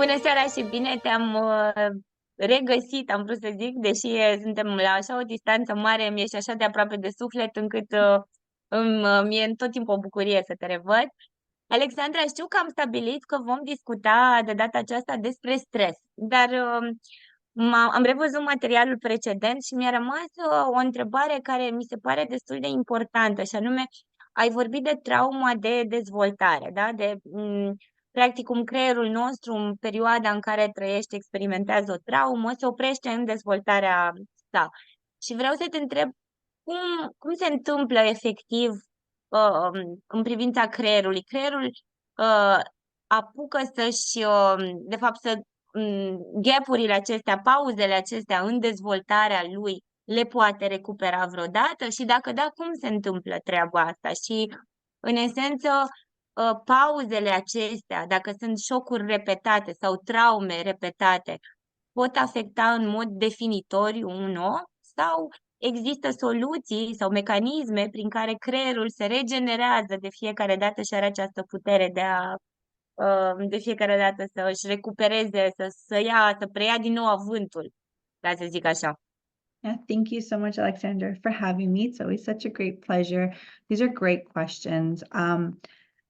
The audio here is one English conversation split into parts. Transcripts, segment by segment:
Bună seara și bine te-am regăsit, am vrut să zic, deși suntem la așa o distanță mare, mi-ești așa de aproape de suflet încât mi-e tot timpul o bucurie să te revăd. Alexandra, știu că am stabilit că vom discuta de data aceasta despre stres, dar am revăzut materialul precedent și mi-a rămas o întrebare care mi se pare destul de importantă, și anume, ai vorbit de trauma de dezvoltare, da? Practic, cum creierul nostru, în perioada în care trăiește, experimentează o traumă, se oprește în dezvoltarea sa. Și vreau să te întreb cum se întâmplă efectiv în privința creierului. Creierul apucă să-și, de fapt, gap-urile acestea, pauzele acestea în dezvoltarea lui, le poate recupera vreodată? Și dacă da, cum se întâmplă treaba asta? Și, în esență, pauzele acestea, dacă sunt șocuri repetate sau traume repetate, pot afecta în mod definitoriu un om sau există soluții sau mecanisme prin care creierul se regenerează de fiecare dată și are această putere de fiecare dată să își recupereze, să preia din nou avântul, ca să zic așa. Yeah, thank you so much, Alexandra, for having me. It's always such a great pleasure. These are great questions.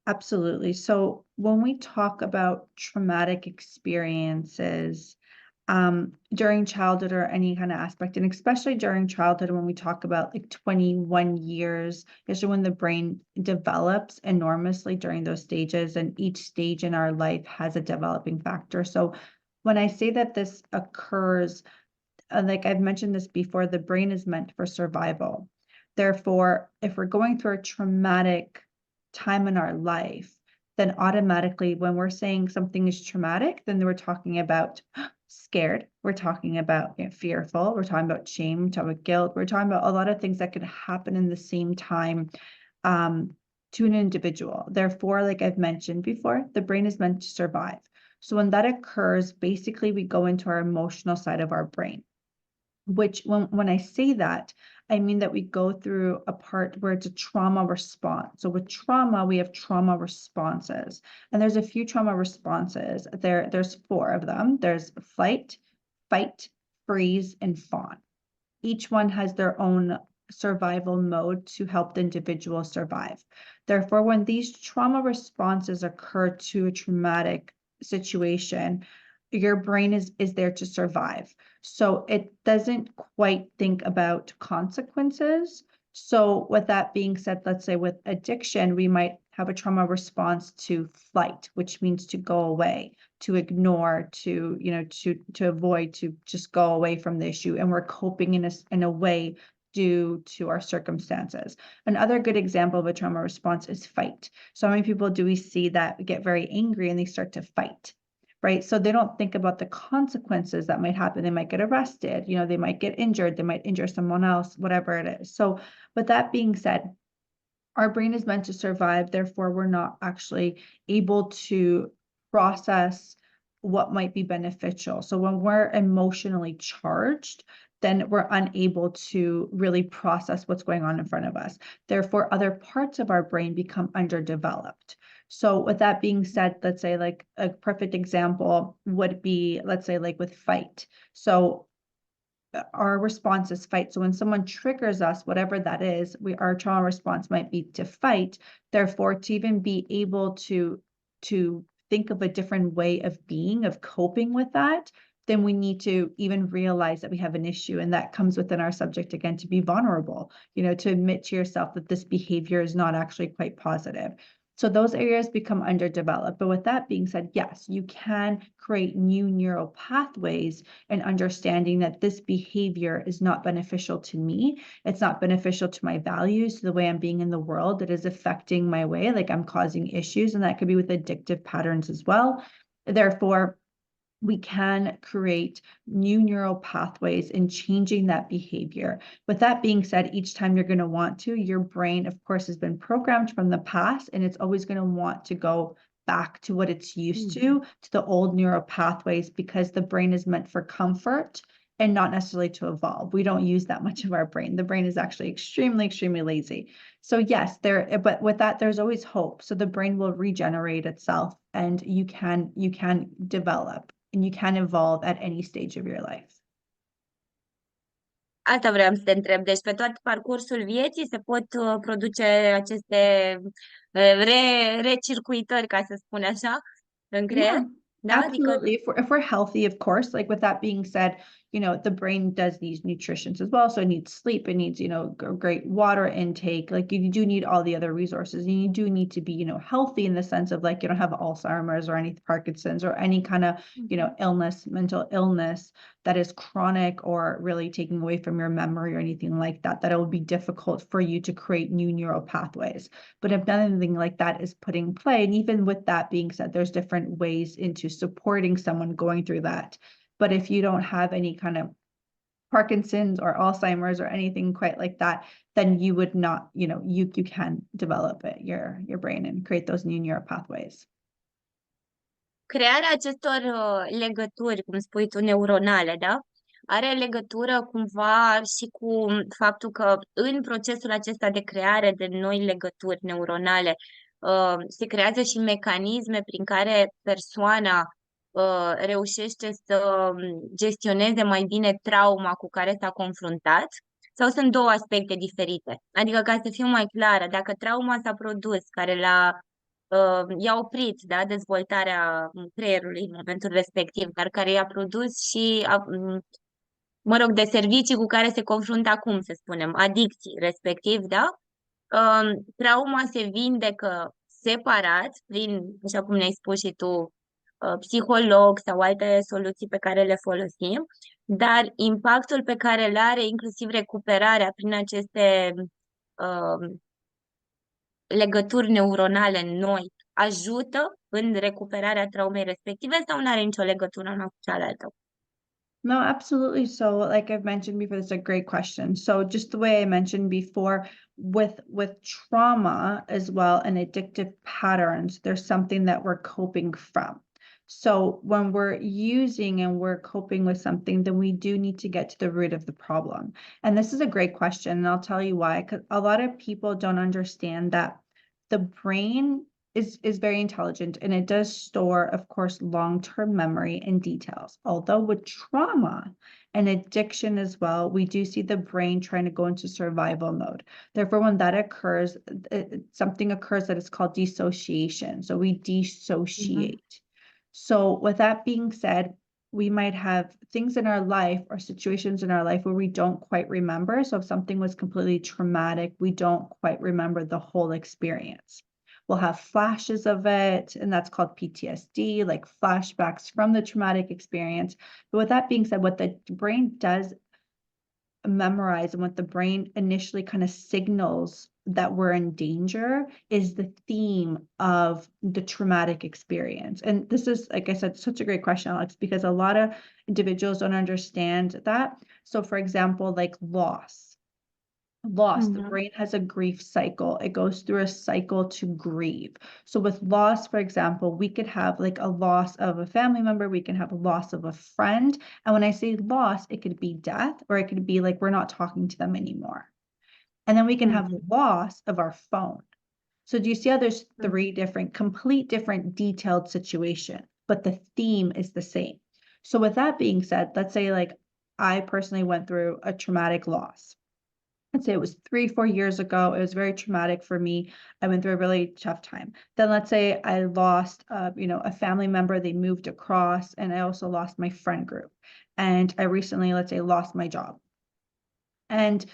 Absolutely. So when we talk about traumatic experiences, during childhood or any kind of aspect, and especially during childhood, when we talk about like 21 years, especially when the brain develops enormously during those stages, and each stage in our life has a developing factor. So when I say that this occurs, like I've mentioned this before, the brain is meant for survival. Therefore, if we're going through a traumatic time in our life, then automatically when we're saying something is traumatic, then we're talking about scared, we're talking about fearful, we're talking about shame, we're talking about guilt, we're talking about a lot of things that could happen in the same time to an individual. Therefore, like I've mentioned before, the brain is meant to survive. So when that occurs, basically we go into our emotional side of our brain, which when I say that, I mean that we go through a part where it's a trauma response. So with trauma, we have trauma responses, and there's a few trauma responses. There's 4 of them. There's flight, fight, freeze, and fawn. Each one has their own survival mode to help the individual survive. Therefore, when these trauma responses occur to a traumatic situation, your brain is there to survive. So it doesn't quite think about consequences. So with that being said, let's say with addiction, we might have a trauma response to flight, which means to go away, to ignore, to avoid, to just go away from the issue. And we're coping in a way due to our circumstances. Another good example of a trauma response is fight. So many people do we see that get very angry and they start to fight, right? So they don't think about the consequences that might happen. They might get arrested, they might get injured, they might injure someone else, whatever it is. So with that being said, our brain is meant to survive. Therefore, we're not actually able to process what might be beneficial. So when we're emotionally charged, then we're unable to really process what's going on in front of us. Therefore, other parts of our brain become underdeveloped. So with that being said, let's say like a perfect example would be, let's say like with fight. So our response is fight. So when someone triggers us, whatever that is, our trauma response might be to fight. Therefore, to even be able to think of a different way of being, of coping with that, then we need to even realize that we have an issue. And that comes within our subject again, to be vulnerable, to admit to yourself that this behavior is not actually quite positive. So those areas become underdeveloped. But with that being said, yes, you can create new neural pathways and understanding that this behavior is not beneficial to me. It's not beneficial to my values, to the way I'm being in the world. It is affecting my way, like I'm causing issues, and that could be with addictive patterns as well. Therefore, we can create new neural pathways in changing that behavior. With that being said, each time you're going to want to, your brain, of course, has been programmed from the past, and it's always going to want to go back to what it's used to the old neural pathways, because the brain is meant for comfort and not necessarily to evolve. We don't use that much of our brain. The brain is actually extremely, extremely lazy. So yes, but with that, there's always hope. So the brain will regenerate itself, and you can develop and you can evolve at any stage of your life. Asta vreau să te întreb. Deci, pe tot parcursul vieții se pot produce aceste recircuitări, ca să spun așa, în creier? Yeah, Da? Adică absolutely. If we're healthy, of course, like with that being said, the brain does need nutrition as well. So it needs sleep, it needs, great water intake. Like you do need all the other resources, and you do need to be, healthy in the sense of like, you don't have Alzheimer's or any Parkinson's or any kind of, illness, mental illness that is chronic or really taking away from your memory or anything like that, that it will be difficult for you to create new neural pathways. But if nothing like that is put in play, and even with that being said, there's different ways into supporting someone going through that. But if you don't have any kind of Parkinson's or Alzheimer's or anything quite like that, then you would not, you can develop it, your brain, and create those new neural pathways. crearea acestor legături, cum spui tu, neuronale, da? Are legătură cumva și cu faptul că în procesul acesta de creare de noi legături neuronale se creează și mecanisme prin care persoana reușește să gestioneze mai bine trauma cu care s-a confruntat? Sau sunt două aspecte diferite? Adică, ca să fiu mai clară, dacă trauma s-a produs, care i-a oprit, da, dezvoltarea creierului în momentul respectiv, dar care i-a produs și, de servicii cu care se confruntă acum, să spunem, adicții respectiv, da? Trauma se vindecă separat, prin, așa cum ne-ai spus și tu, psiholog sau alte soluții pe care le folosim, dar impactul pe care îl are inclusiv recuperarea prin aceste legături neuronale noi ajută în recuperarea traumei respective sau nu are nicio legătură una cu cealaltă? No, absolutely. So like I've mentioned before, this is a great question. So just the way I mentioned before, with trauma as well and addictive patterns, there's something that we're coping from. So when we're using and we're coping with something, then we do need to get to the root of the problem. And this is a great question, and I'll tell you why. Because a lot of people don't understand that the brain is very intelligent, and it does store, of course, long-term memory and details. Although with trauma and addiction as well, we do see the brain trying to go into survival mode. Therefore, when that occurs, something occurs that is called dissociation. So we dissociate. So with that being said, we might have things in our life or situations in our life where we don't quite remember. So if something was completely traumatic, we don't quite remember the whole experience. We'll have flashes of it, and that's called PTSD, like flashbacks from the traumatic experience. But with that being said, what the brain does memorize and what the brain initially kind of signals that we're in danger is the theme of the traumatic experience. And this is, like I said, such a great question, Alex, because a lot of individuals don't understand that. So for example, like loss, the brain has a grief cycle. It goes through a cycle to grieve. So with loss, for example, we could have like a loss of a family member, we can have a loss of a friend. And when I say loss, it could be death, or it could be like we're not talking to them anymore. And then we can have loss of our phone. So do you see how there's three complete different detailed situations, but the theme is the same. So with that being said, let's say like I personally went through a traumatic loss. Let's say it was 3-4 years ago. It was very traumatic for me. I went through a really tough time. Then let's say I lost, a family member. They moved across, and I also lost my friend group. And I recently, let's say, lost my job. And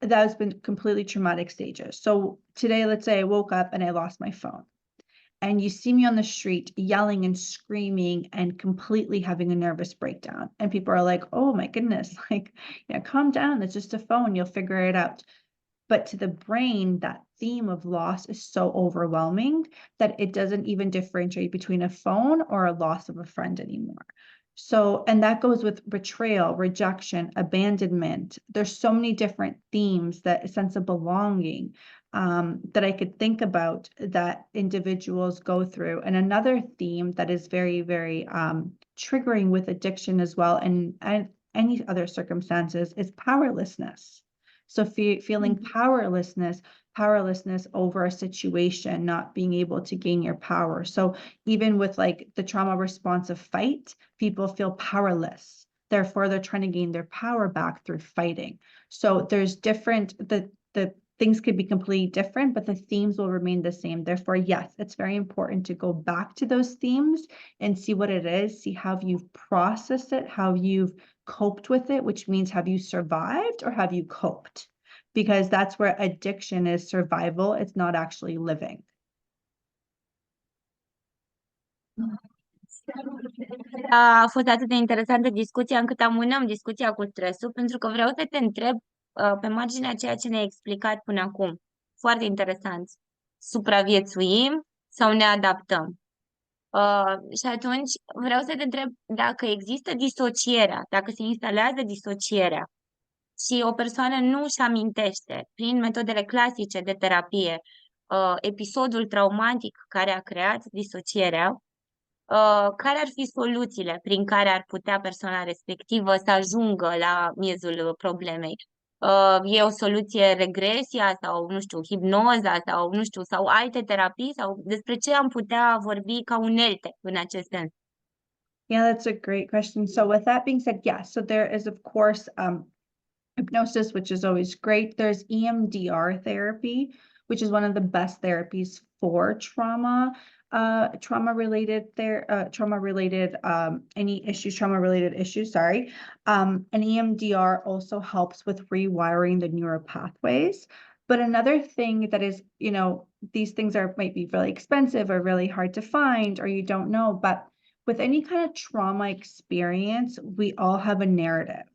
that has been completely traumatic stages. So today, let's say I woke up and I lost my phone. And you see me on the street yelling and screaming and completely having a nervous breakdown. And people are like, oh my goodness, like, calm down. It's just a phone. You'll figure it out. But to the brain, that theme of loss is so overwhelming that it doesn't even differentiate between a phone or a loss of a friend anymore. So, and that goes with betrayal, rejection, abandonment. There's so many different themes, that a sense of belonging, that I could think about that individuals go through. And another theme that is very, very triggering with addiction as well, and any other circumstances is powerlessness. So feeling powerlessness over a situation, not being able to gain your power. So even with like the trauma response of fight, people feel powerless. Therefore, they're trying to gain their power back through fighting. So there's the things could be completely different, but the themes will remain the same. Therefore, yes, it's very important to go back to those themes and see what it is, see how you've processed it, how you've coped with it, which means have you survived or have you coped? Because that's where addiction is survival. It's not actually living. A fost atât de interesantă discuția încât amânăm discuția cu stresul, pentru că vreau să te întreb pe marginea ceea ce ne-ai explicat până acum. Foarte interesant. Supraviețuim sau ne adaptăm? Și atunci vreau să te întreb dacă există disocierea, dacă se instalează disocierea și o persoană nu își amintește prin metodele clasice de terapie episodul traumatic care a creat disocierea, care ar fi soluțiile prin care ar putea persoana respectivă să ajungă la miezul problemei? E o soluție regresia sau, nu știu, hipnoza sau, nu știu, sau alte terapii sau despre ce am putea vorbi ca unelte în acest sens? Yeah, that's a great question. So with that being said, yes, so there is, of course, hypnosis, which is always great. There's EMDR therapy, which is one of the best therapies for trauma related issues, sorry. And EMDR also helps with rewiring the neural pathways. But another thing that is, you know, these things might be really expensive or really hard to find, or you don't know, but with any kind of trauma experience, we all have a narrative.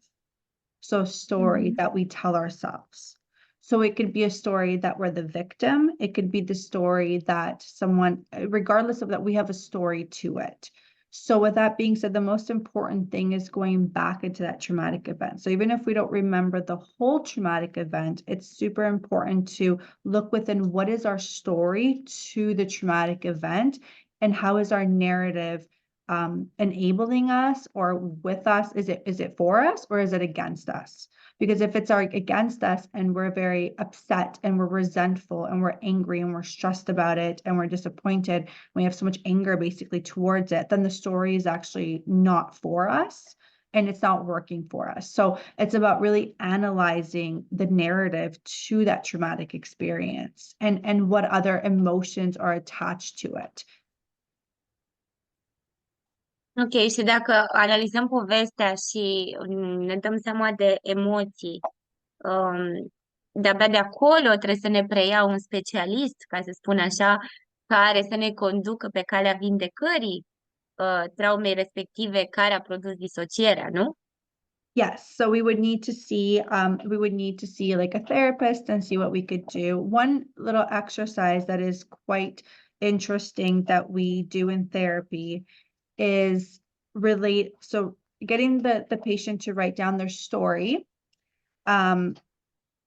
So a story that we tell ourselves. So it could be a story that we're the victim. It could be the story that someone, regardless of that, we have a story to it. So with that being said, the most important thing is going back into that traumatic event. So even if we don't remember the whole traumatic event, it's super important to look within what is our story to the traumatic event and how is our narrative enabling us or with us? Is it for us or is it against us? Because if it's against us and we're very upset and we're resentful and we're angry and we're stressed about it and we're disappointed, we have so much anger basically towards it, then the story is actually not for us and it's not working for us. So it's about really analyzing the narrative to that traumatic experience and what other emotions are attached to it. Ok, și dacă analizăm povestea și ne dăm seama de emoții, de-abia de acolo trebuie să ne preia un specialist, ca să spun așa, care să ne conducă pe calea vindecării traumei respective care a produs disocierea, nu? Yes, so we would need to see like a therapist and see what we could do. One little exercise that is quite interesting that we do in therapy is getting the patient to write down their story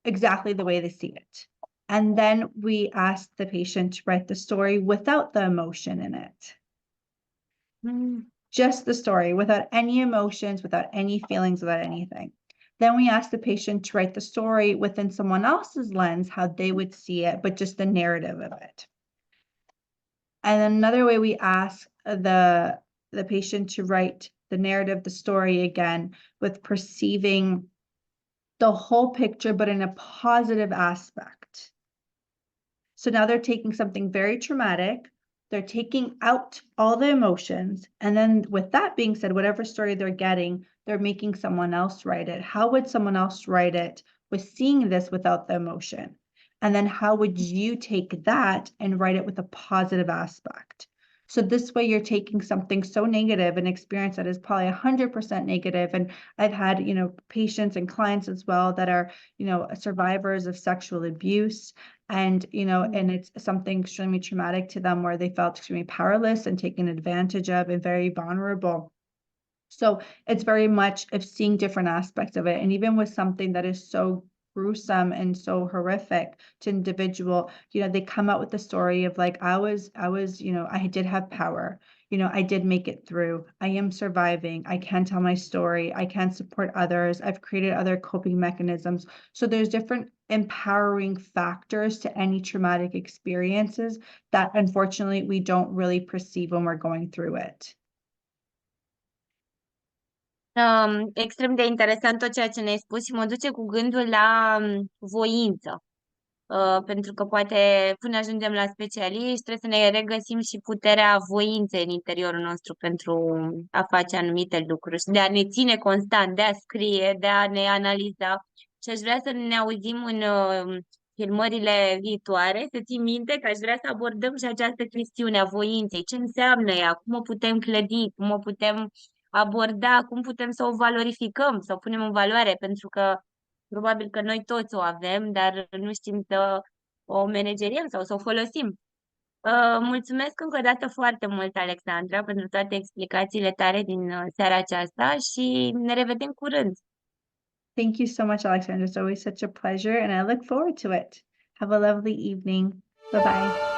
exactly the way they see it. And then we ask the patient to write the story without the emotion in it. Just the story, without any emotions, without any feelings, without anything. Then we ask the patient to write the story within someone else's lens, how they would see it, but just the narrative of it. And another way we ask the patient to write the narrative, the story again, with perceiving the whole picture, but in a positive aspect. So now they're taking something very traumatic, they're taking out all the emotions, and then with that being said, whatever story they're getting, they're making someone else write it. How would someone else write it with seeing this without the emotion? And then how would you take that and write it with a positive aspect? So this way you're taking something so negative, an experience that is probably 100% negative. And I've had, patients and clients as well that are, survivors of sexual abuse and, and it's something extremely traumatic to them where they felt extremely powerless and taken advantage of and very vulnerable. So it's very much of seeing different aspects of it. And even with something that is so gruesome and so horrific to individual, they come out with the story of like, I did have power. I did make it through. I am surviving. I can tell my story. I can support others. I've created other coping mechanisms. So there's different empowering factors to any traumatic experiences that unfortunately we don't really perceive when we're going through it. Extrem de interesant tot ceea ce ne-ai spus și mă duce cu gândul la voință. Pentru că poate până ajungem la specialiști trebuie să ne regăsim și puterea voinței în interiorul nostru pentru a face anumite lucruri și de a ne ține constant, de a scrie, de a ne analiza. Și aș vrea să ne auzim în filmările viitoare, să ții minte că aș vrea să abordăm și această chestiune a voinței. Ce înseamnă ea? Cum o putem clădi? Cum o putem aborda? Cum putem să o valorificăm, să o punem în valoare? Pentru că probabil că noi toți o avem, dar nu știm să o manageriem sau să o folosim. Mulțumesc încă o dată foarte mult, Alexandra, pentru toate explicațiile tale din seara aceasta și ne revedem curând. Thank you so much, Alexandra. It's always such a pleasure, and I look forward to it. Have a lovely evening. Bye-bye.